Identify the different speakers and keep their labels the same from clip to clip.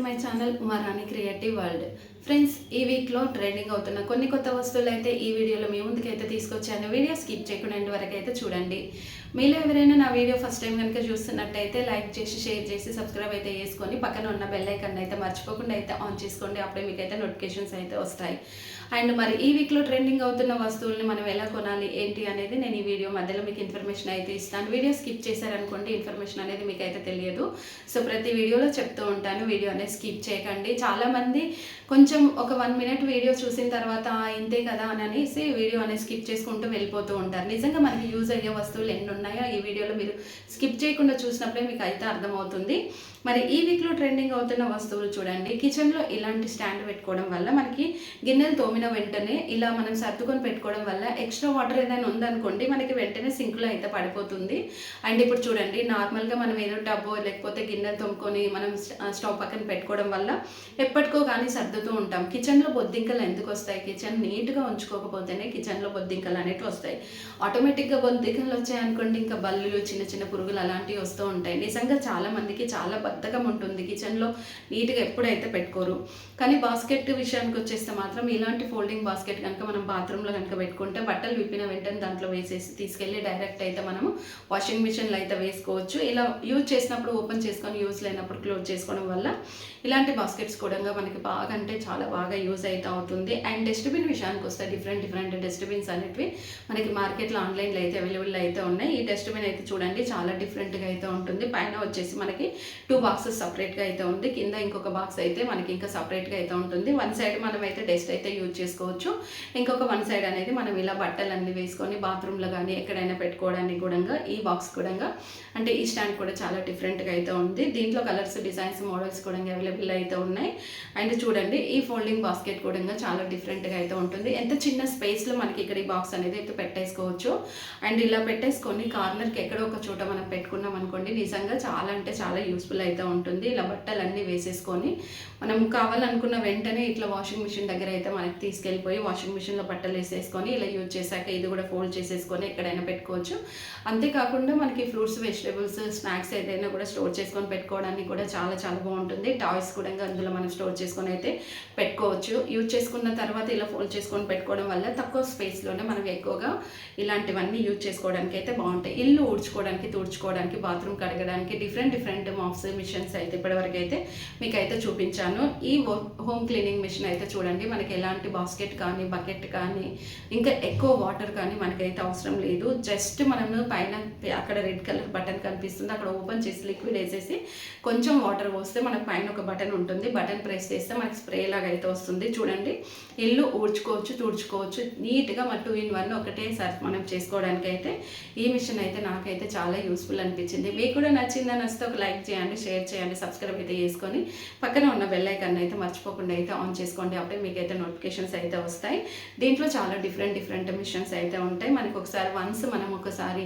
Speaker 1: My channel Uma Rani creative world. Friends, ఈ వీక్లో trending అవుతున్న కొన్ని కొత్త వస్తువులు అయితే ఈ వీడియోలో మీ ముందుకైతే తీసుకొచ్చాను. వీడియో స్కిప్ చేయకుండా ఎండ్ వరకు అయితే చూడండి. మీలో ఎవరైనా నా వీడియో ఫస్ట్ టైం కనుక చూస్తున్నట్టయితే లైక్ చేసి షేర్ చేసి సబ్స్క్రైబ్ అయితే చేసుకొని పక్కన ఉన్న బెల్ ఐకాన్ అయితే మర్చిపోకుండా అయితే ఆన్ చేసుకోండి. అప్పుడే మీకైతే నోటిఫికేషన్స్ అయితే వస్తాయి. అండ్ మరి ఈ వీక్లో ట్రెండింగ్ అవుతున్న వస్తువుల్ని మనం ఎలా కొనాలి ఏంటి అనేది నేను ఈ వీడియో మధ్యలో మీకు ఇన్ఫర్మేషన్ అయితే ఇస్తాను. వీడియో స్కిప్ చేశారనుకోండి ఇన్ఫర్మేషన్ అనేది మీకు అయితే తెలియదు. సో ప్రతి వీడియోలో చెప్తూ ఉంటాను, వీడియో అనేది స్కిప్ చేయకండి. చాలామంది కొంచెం ఒక 1 మినిట్ వీడియో చూసిన తర్వాత ఇంతే కదా అని అనేసి వీడియో అనేది స్కిప్ చేసుకుంటూ వెళ్ళిపోతూ ఉంటారు. నిజంగా మనకి యూజ్ అయ్యే వస్తువులు ఎన్ని ఉన్నాయో ఈ వీడియోలో మీరు స్కిప్ చేయకుండా చూసినప్పుడే మీకు అయితే అర్థమవుతుంది. మరి ఈ వీక్లో ట్రెండింగ్ అవుతున్న వస్తువులు చూడండి. కిచెన్లో ఇలాంటి స్టాండ్ పెట్టుకోవడం వల్ల మనకి గిన్నెలు తోమిన వెంటనే ఇలా మనం సర్దుకొని పెట్టుకోవడం వల్ల ఎక్స్ట్రా వాటర్ ఏదైనా ఉందనుకోండి మనకి వెంటనే సింక్లో అయితే పడిపోతుంది. అండ్ ఇప్పుడు చూడండి, నార్మల్గా మనం ఏదో టబ్బో లేకపోతే గిన్నెలు తోముకొని మనం స్టవ్ పక్కన పెట్టుకోవడం వల్ల ఎప్పటికో కానీ సర్దుతూ ఉంటాం. కిచెన్లో బొద్దింకలు ఎందుకు వస్తాయి? కిచెన్ నీట్గా ఉంచుకోకపోతేనే కిచెన్లో బొద్దింకలు అనేవి వస్తాయి. ఆటోమేటిక్గా బొద్దింకలు వచ్చాయనుకోండి ఇంకా బల్లులు చిన్న చిన్న పురుగులు అలాంటివి వస్తూ ఉంటాయి. నిజంగా చాలామందికి చాలా బద్ధకం ఉంటుంది, కిచెన్లో నీట్గా ఎప్పుడైతే పెట్టుకోరు. కానీ బాస్కెట్ విషయానికి వచ్చేస్తే మాత్రం ఇలాంటి ఫోల్డింగ్ బాస్కెట్ కనుక మనం బాత్రూంలో కనుక పెట్టుకుంటే బట్టలు విప్పిన వెంటనే దాంట్లో వేసేసి తీసుకెళ్ళి డైరెక్ట్ అయితే మనము వాషింగ్ మిషన్లో అయితే వేసుకోవచ్చు. ఇలా యూజ్ చేసినప్పుడు ఓపెన్ చేసుకొని యూజ్ లేనప్పుడు క్లోజ్ చేసుకోవడం వల్ల ఇలాంటి బాస్కెట్స్ కూడా మనకి బాగా అంటే చాలా బాగా యూజ్ అయితే అవుతుంది. అండ్ డస్ట్బిన్ విషయానికి వస్తే డిఫరెంట్ డస్ట్బిన్స్ అనేటివి మనకి మార్కెట్లో ఆన్లైన్లో అయితే అవైలబుల్ అయితే ఉన్నాయి. ఈ డస్ట్బిన్ అయితే చూడండి చాలా డిఫరెంట్గా అయితే ఉంటుంది. పైన వచ్చేసి మనకి 2 బాక్సెస్ సపరేట్గా అయితే ఉంది, కింద ఇంకొక బాక్స్ అయితే మనకి ఇంకా సపరేట్గా అయితే ఉంటుంది. వన్ సైడ్ మనం అయితే డస్ట్ అయితే యూజ్ చేసుకోవచ్చు, ఇంకొక వన్ సైడ్ అనేది మనం ఇలా బట్టలన్నీ వేసుకొని బాత్రూంలో కానీ ఎక్కడైనా పెట్టుకోవడానికి కూడా ఈ బాక్స్ కూడా అంటే ఈ స్టాండ్ కూడా చాలా డిఫరెంట్గా అయితే ఉంది. దీంట్లో కలర్స్ డిజైన్స్ మోడల్స్ కూడా అవైలబుల్ అయితే ఉన్నాయి. అండ్ చూడండి ఈ ఫోల్డింగ్ బాస్కెట్ కూడా చాలా డిఫరెంట్గా అయితే ఉంటుంది. ఎంత చిన్న స్పేస్లో మనకి ఇక్కడ ఈ బాక్స్ అనేది అయితే పెట్టేసుకోవచ్చు. అండ్ ఇలా పెట్టేసుకొని కార్నర్కి ఎక్కడో ఒక చోట మనం పెట్టుకున్నాం అనుకోండి నిజంగా చాలా అంటే చాలా యూస్ఫుల్ అయితే ఉంటుంది. ఇలా బట్టలన్నీ వేసేసుకొని మనం కావాలనుకున్న వెంటనే ఇట్లా వాషింగ్ మిషన్ దగ్గర అయితే మనకి తీసుకెళ్ళిపోయి వాషింగ్ మిషన్లో బట్టలు వేసేసుకొని ఇలా యూజ్ చేశాక ఇది కూడా ఫోల్డ్ చేసేసుకొని ఎక్కడైనా పెట్టుకోవచ్చు. అంతేకాకుండా మనకి ఫ్రూట్స్ వెజిటేబుల్స్ స్నాక్స్ ఏదైనా కూడా స్టోర్ చేసుకొని పెట్టుకోవడానికి కూడా చాలా చాలా బాగుంటుంది. టాయ్స్ కూడా అందులో మనం స్టోర్ చేసుకొని అయితే పెట్టుకోవచ్చు. యూజ్ చేసుకున్న తర్వాత ఇలా ఫోల్డ్ చేసుకొని పెట్టుకోవడం వల్ల తక్కువ స్పేస్లోనే మనం ఎక్కువగా ఇలాంటివన్నీ యూజ్ చేసుకోవడానికి అయితే బాగుంటాయి. ఇల్లు ఊడ్చుకోవడానికి తుడుచుకోవడానికి బాత్రూమ్ కడగడానికి డిఫరెంట్ మాప్స్ మిషన్స్ అయితే ఇప్పటివరకు అయితే మీకు అయితే చూపించాను. ఈ హోమ్ క్లీనింగ్ మిషన్ అయితే చూడండి మనకి ఎలాంటి బాస్కెట్ కానీ బకెట్ కానీ ఇంకా ఎక్కువ వాటర్ కానీ మనకైతే అవసరం లేదు. జస్ట్ మనము పైన అక్కడ రెడ్ కలర్ బటన్ కనిపిస్తుంది, అక్కడ ఓపెన్ చేసి లిక్విడ్ వేసేసి కొంచెం వాటర్ పోస్తే మనకు పైన ఒక బటన్ ఉంటుంది, బటన్ ప్రెస్ చేస్తే మనకి స్ప్రే లాగా అయితే వస్తుంది. చూడండి ఇల్లు ఊడ్చుకోవచ్చు తుడుచుకోవచ్చు నీట్గా 2 in 1 ఒకటేసారి మనం చేసుకోవడానికి అయితే ఈ మిషన్ అయితే నాకైతే చాలా యూస్ఫుల్ అనిపించింది. మీకు కూడా నచ్చిందని వస్తే ఒక లైక్ చేయండి, షేర్ చేయండి, సబ్స్క్రైబ్ అయితే చేసుకొని పక్కన ఉన్న బెల్ ఐకాన్ అయితే మర్చిపోకుండా అయితే ఆన్ చేసుకోండి. అప్పుడే మీకైతే నోటిఫికేషన్స్ అయితే వస్తాయి. దీంట్లో చాలా డిఫరెంట్ మిషన్స్ అయితే ఉంటాయి. మనకి ఒకసారి మనం ఒకసారి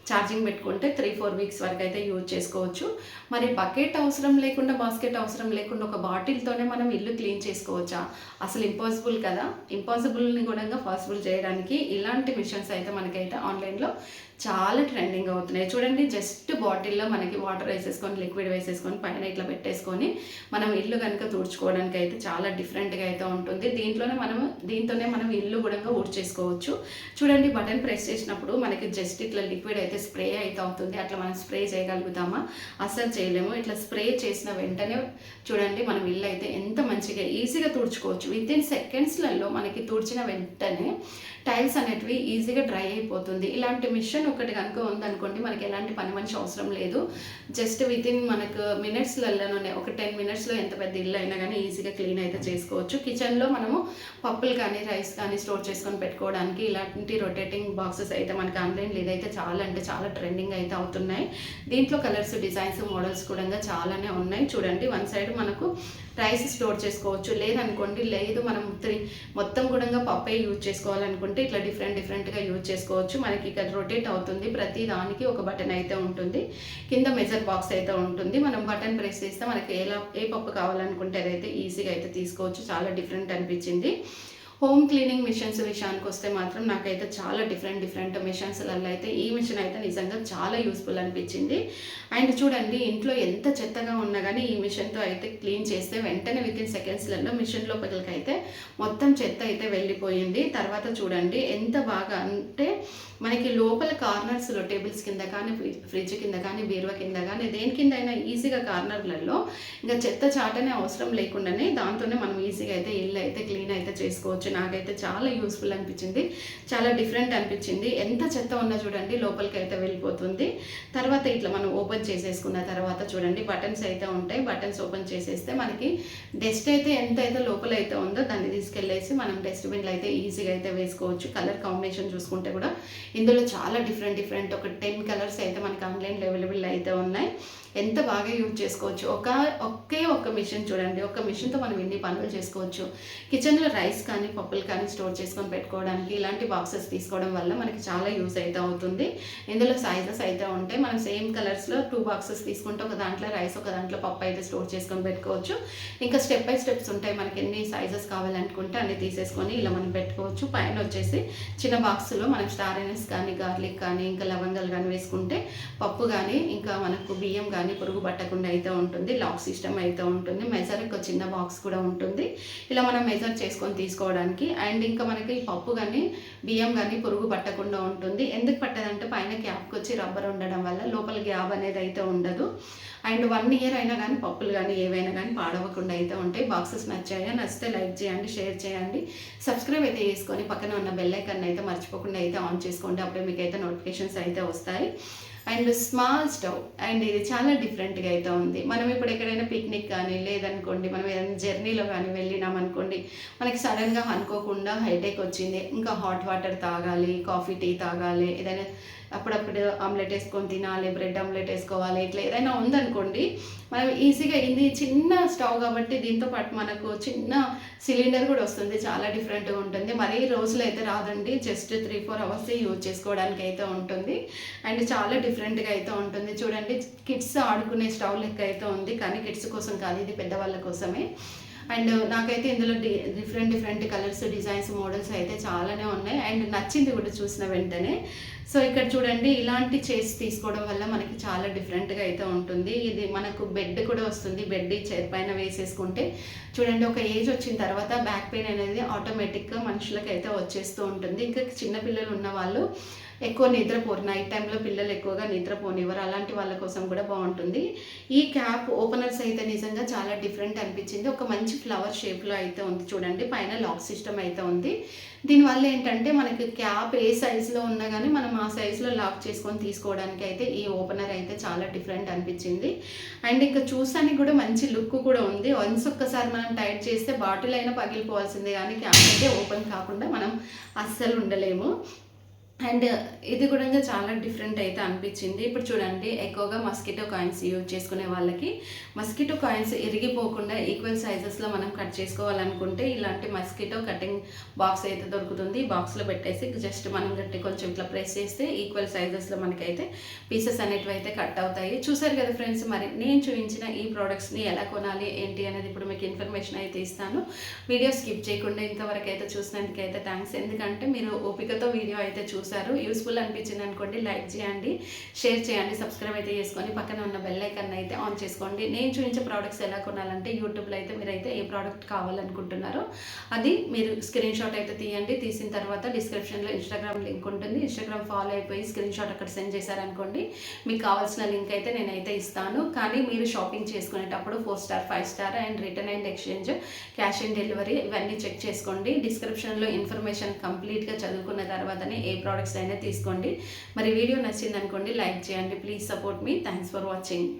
Speaker 1: ఛార్జింగ్ పెట్టుకుంటే 3-4 వీక్స్ వరకు అయితే యూజ్ చేసుకోవచ్చు. మరి బకెట్ అవసరం లేకుండా బాస్కెట్ అవసరం లేకుండా ఒక బాటిల్తోనే మనం ఇల్లు క్లీన్ చేసుకోవచ్చా? అసలు ఇంపాసిబుల్ కదా. ఇంపాసిబుల్ని కూడా పాసిబుల్ చేయడానికి ఇలాంటి మిషన్స్ అయితే మనకైతే ఆన్లైన్లో చాలా ట్రెండింగ్ అవుతున్నాయి. చూడండి జస్ట్ బాటిల్లో మనకి వాటర్ వేసేసుకొని లిక్విడ్ వేసేసుకొని పైన ఇట్లా పెట్టేసుకొని మనం ఇల్లు కనుక తుడుచుకోవడానికి అయితే చాలా డిఫరెంట్గా అయితే ఉంటుంది. దీంతోనే మనం ఇల్లు కూడా ఊడ్చేసుకోవచ్చు. చూడండి బటన్ ప్రెస్ చేసినప్పుడు మనకి జస్ట్ ఇట్లా లిక్విడ్ అయితే స్ప్రే అయితే అవుతుంది. అట్లా మనం స్ప్రే చేయగలుగుతామా? అస్సలు చేయలేము. ఇట్లా స్ప్రే చేసిన వెంటనే చూడండి మనం ఇల్లు అయితే ఎంత మంచిగా ఈజీగా తుడుచుకోవచ్చు. వితిన్ సెకండ్స్లలో మనకి తుడిచిన వెంటనే టైల్స్ అనేటివి ఈజీగా డ్రై అయిపోతుంది. ఇలాంటి మిషన్ ఒకటి కనుక ఉందనుకోండి మనకి ఎలాంటి పని మనిషి అవసరం లేదు. జస్ట్ వితిన్ మనకు మినిట్స్లలోనే ఒక 10 మినిట్స్లో ఎంత పెద్ద ఇల్లు అయినా కానీ ఈజీగా క్లీన్ అయితే చేసుకోవచ్చు. కిచెన్లో మనము పప్పులు కానీ రైస్ కానీ స్టోర్ చేసుకొని పెట్టుకోవడానికి ఇలాంటి రొటేటింగ్ బాక్సెస్ అయితే మనకి ఆన్లైన్లో ఇదైతే చాలా అంటే చాలా ట్రెండింగ్ అయితే అవుతున్నాయి. దీంట్లో కలర్స్ డిజైన్స్ మోడల్స్ కూడా చాలానే ఉన్నాయి. చూడండి వన్ సైడ్ మనకు రైస్ స్టోర్ చేసుకోవచ్చు, లేదనుకోండి లేదు మనం మొత్తం కూడా పప్పే యూజ్ చేసుకోవాలనుకుంటే ఇట్లా డిఫరెంట్గా యూజ్ చేసుకోవచ్చు. మనకి ఇక్కడ రొటేట్ అవుతుంది, ప్రతి దానికి ఒక బటన్ అయితే ఉంటుంది, కింద మెజర్ బాక్స్ అయితే ఉంటుంది. మనం బటన్ ప్రెస్ చేస్తే మనకి ఏ పప్పు కావాలనుకుంటే అదైతే ఈజీగా అయితే తీసుకోవచ్చు. చాలా డిఫరెంట్ అనిపించింది. హోమ్ క్లీనింగ్ మిషన్స్ విషయానికి వస్తే మాత్రం నాకైతే చాలా డిఫరెంట్ మిషన్స్లలో అయితే ఈ మిషన్ అయితే నిజంగా చాలా యూస్ఫుల్ అనిపించింది. అండ్ చూడండి, ఇంట్లో ఎంత చెత్తగా ఉన్నా కానీ ఈ మిషన్తో అయితే క్లీన్ చేస్తే వెంటనే వితిన్ సెకండ్స్లలో మిషన్ లోపలికి అయితే మొత్తం చెత్త అయితే వెళ్ళిపోయింది. తర్వాత చూడండి ఎంత బాగా అంటే మనకి లోపల కార్నర్స్లో టేబుల్స్ కింద కానీ, ఫ్రిడ్జ్ కింద కానీ, బీరువా కింద కానీ దేని కింద అయినా ఈజీగా కార్నర్లలో ఇంకా చెత్త చాటనే అవసరం లేకుండానే దాంతోనే మనం ఈజీగా అయితే ఇల్లు అయితే క్లీన్ అయితే చేసుకోవచ్చు. నాకైతే చాలా యూస్ఫుల్ అనిపించింది, చాలా డిఫరెంట్ అనిపించింది. ఎంత చెత్త ఉన్నా చూడండి లోపలికి అయితే వెళ్ళిపోతుంది. తర్వాత ఇట్లా మనం ఓపెన్ చేసేసుకున్న తర్వాత చూడండి బటన్స్ అయితే ఉంటాయి. బటన్స్ ఓపెన్ చేసేస్తే మనకి డస్ట్ అయితే ఎంత అయితే లోపల అయితే ఉందో దాన్ని తీసుకెళ్ళేసి మనం డస్ట్బిన్లో అయితే ఈజీగా అయితే వేసుకోవచ్చు. కలర్ కాంబినేషన్ చూసుకుంటే కూడా ఇందులో చాలా డిఫరెంట్ ఒక 10 కలర్స్ అయితే మనకి ఆన్లైన్లో అవైలబుల్ అయితే ఉన్నాయి. ఎంత బాగా యూజ్ చేసుకోవచ్చు. ఒక్క మిషన్ చూడండి, ఒక్క మిషన్తో మనం ఎన్ని పనులు చేసుకోవచ్చు. కిచెన్లో రైస్ కానీ పప్పులు కానీ స్టోర్ చేసుకొని పెట్టుకోవడానికి ఇలాంటి బాక్సెస్ తీసుకోవడం వల్ల మనకి చాలా యూజ్ అయితే అవుతుంది. ఇందులో సైజెస్ అయితే ఉంటాయి. మనం సేమ్ కలర్స్లో 2 బాక్సెస్ తీసుకుంటే ఒక దాంట్లో రైస్, ఒక దాంట్లో పప్పు అయితే స్టోర్ చేసుకొని పెట్టుకోవచ్చు. ఇంకా స్టెప్ బై స్టెప్స్ ఉంటాయి. మనకి ఎన్ని సైజెస్ కావాలనుకుంటే అన్ని తీసేసుకొని ఇలా మనం పెట్టుకోవచ్చు. పైన వచ్చేసి చిన్న బాక్స్లో మనం స్టార్ ఎనస్ కానీ, గార్లిక్ కానీ, ఇంకా లవంగాలు కానీ వేసుకుంటే పప్పు కానీ, ఇంకా మనకు బియ్యం కానీ పురుగు పట్టకుండా అయితే ఉంటుంది. లాక్ సిస్టమ్ అయితే ఉంటుంది. మెజర్ ఒక చిన్న బాక్స్ కూడా ఉంటుంది. ఇలా మనం మెజర్ చేసుకొని తీసుకోవడానికి. అండ్ ఇంకా మనకి పప్పు కానీ బియ్యం కానీ పురుగు పట్టకుండా ఉంటుంది. ఎందుకు పట్టదంటే పైన క్యాప్కి వచ్చి రబ్బర్ ఉండడం వల్ల లోపల గ్యాప్ అనేది అయితే ఉండదు. అండ్ 1 ఇయర్ అయినా కానీ పప్పులు కానీ ఏవైనా కానీ పాడవకుండా అయితే ఉంటాయి. బాక్సెస్ నచ్చితే లైక్ చేయండి, షేర్ చేయండి, సబ్స్క్రైబ్ అయితే చేసుకొని పక్కన ఉన్న బెల్ ఐకాన్ అయితే మర్చిపోకుండా అయితే ఆన్ చేసుకోండి. అప్పుడే మీకు అయితే నోటిఫికేషన్స్ అయితే వస్తాయి. అండ్ స్మాల్ స్టవ్, అండ్ ఇది చాలా డిఫరెంట్గా అయితే ఉంది. మనం ఇప్పుడు ఎక్కడైనా పిక్నిక్ కానీ లేదనుకోండి, మనం ఏదైనా జర్నీలో కానీ వెళ్ళినామనుకోండి, మనకి సడన్గా అనుకోకుండా హెడేక్ వచ్చింది, ఇంకా హాట్ వాటర్ తాగాలి, కాఫీ టీ తాగాలి, ఏదైనా అప్పుడప్పుడు ఆమ్లెట్ వేసుకొని తినాలి, బ్రెడ్ ఆమ్లెట్ వేసుకోవాలి, ఇట్లా ఏదైనా ఉందనుకోండి, మనం ఈజీగా ఇది చిన్న స్టవ్ కాబట్టి దీంతో పాటు మనకు చిన్న సిలిండర్ కూడా వస్తుంది. చాలా డిఫరెంట్గా ఉంటుంది. మరీ రోజులు అయితే రాదండి, జస్ట్ 3-4 అవర్స్ యూజ్ చేసుకోవడానికి అయితే ఉంటుంది. అండ్ చాలా డిఫరెంట్గా అయితే ఉంటుంది. చూడండి, కిడ్స్ ఆడుకునే స్టవ్ లెక్క అయితే ఉంది, కానీ కిడ్స్ కోసం కాదు, ఇది పెద్దవాళ్ళ కోసమే. అండ్ నాకైతే ఇందులో డిఫరెంట్ కలర్స్, డిజైన్స్, మోడల్స్ అయితే చాలానే ఉన్నాయి. అండ్ నచ్చింది కూడా చూసిన వెంటనే. సో ఇక్కడ చూడండి, ఇలాంటి చైర్స్ తీసుకోవడం వల్ల మనకి చాలా డిఫరెంట్గా అయితే ఉంటుంది. ఇది మనకు బెడ్ కూడా వస్తుంది. బెడ్ ఈ చైర్ పైన వేసేసుకుంటే చూడండి, ఒక ఏజ్ వచ్చిన తర్వాత బ్యాక్ పెయిన్ అనేది ఆటోమేటిక్గా మనుషులకి అయితే వచ్చేస్తూ ఉంటుంది. ఇంకా చిన్నపిల్లలు ఉన్న వాళ్ళు ఎక్కువ నిద్రపోరు, నైట్ టైంలో పిల్లలు ఎక్కువగా నిద్రపోనివ్వరు, అలాంటి వాళ్ళ కోసం కూడా బాగుంటుంది. ఈ క్యాప్ ఓపెనర్స్ అయితే నిజంగా చాలా డిఫరెంట్ అనిపించింది. ఒక మంచి ఫ్లవర్ షేప్లో అయితే ఉంది చూడండి. పైన లాక్ సిస్టమ్ అయితే ఉంది. దీనివల్ల ఏంటంటే మనకి క్యాప్ ఏ సైజులో ఉన్నా కానీ మనం ఆ సైజులో లాక్ చేసుకొని తీసుకోవడానికి అయితే ఈ ఓపెనర్ అయితే చాలా డిఫరెంట్ అనిపించింది. అండ్ ఇంకా చూసానికి కూడా మంచి లుక్ కూడా ఉంది. వన్స్ ఒక్కసారి మనం టైట్ చేస్తే బాటిల్ అయినా పగిలిపోవాల్సిందే, కానీ క్యాప్ అయితే ఓపెన్ కాకుండా మనం అస్సలు ఉండలేము. అండ్ ఇది కూడా చాలా డిఫరెంట్ అయితే అనిపించింది. ఇప్పుడు చూడండి, ఎక్కువగా మస్కిటో కాయిన్స్ యూజ్ చేసుకునే వాళ్ళకి మస్కిటో కాయిన్స్ ఇరిగిపోకుండా ఈక్వల్ సైజెస్లో మనం కట్ చేసుకోవాలనుకుంటే ఇలాంటి మస్కిటో కటింగ్ బాక్స్ అయితే దొరుకుతుంది. ఈ బాక్స్లో పెట్టేసి జస్ట్ మనం గట్టి కొంచెం ఇట్లా ప్రెస్ చేస్తే ఈక్వల్ సైజెస్లో మనకైతే పీసెస్ అనేటివి అయితే కట్ అవుతాయి. చూసారు కదా ఫ్రెండ్స్, మరి నేను చూపించిన ఈ ప్రోడక్ట్స్ని ఎలా కొనాలి ఏంటి అనేది ఇప్పుడు మీకు ఇన్ఫర్మేషన్ అయితే ఇస్తాను. వీడియో స్కిప్ చేయకుండా ఇంతవరకు అయితే చూసినందుకైతే థ్యాంక్స్. ఎందుకంటే మీరు ఓపికతో వీడియో అయితే చూసారు. యూస్ఫుల్ అనిపించింది అనుకోండి, లైక్ చేయండి, షేర్ చేయండి, సబ్స్క్రైబ్ అయితే చేసుకొని పక్కన ఉన్న బెల్ ఐకాన్ అయితే ఆన్ చేసుకోండి. నేను చూపించే ప్రోడక్ట్స్ ఎలా కొనాలంటే యూట్యూబ్లో అయితే మీరైతే ఏ ప్రోడక్ట్ కావాలనుకుంటున్నారో అది మీరు స్క్రీన్ షాట్ అయితే తీయండి. తీసిన తర్వాత డిస్క్రిప్షన్లో ఇన్స్టాగ్రామ్ లింక్ ఉంటుంది. ఇన్స్టాగ్రామ్ ఫాలో అయిపోయి స్క్రీన్ షాట్ అక్కడ సెండ్ చేశారనుకోండి, మీకు కావాల్సిన లింక్ అయితే నేనైతే ఇస్తాను. కానీ మీరు షాపింగ్ చేసుకునేటప్పుడు 4 star 5 star and return and exchange, cash on delivery ఇవన్నీ చెక్ చేసుకోండి. డిస్క్రిప్షన్లో ఇన్ఫర్మేషన్ కంప్లీట్గా చదువుకున్న తర్వాతనే ఏ ప్రోడక్ట్స్ అయినా తీసుకోండి. మరి వీడియో నచ్చింది అనుకోండి, లైక్ చేయండి. Please support me. Thanks for watching.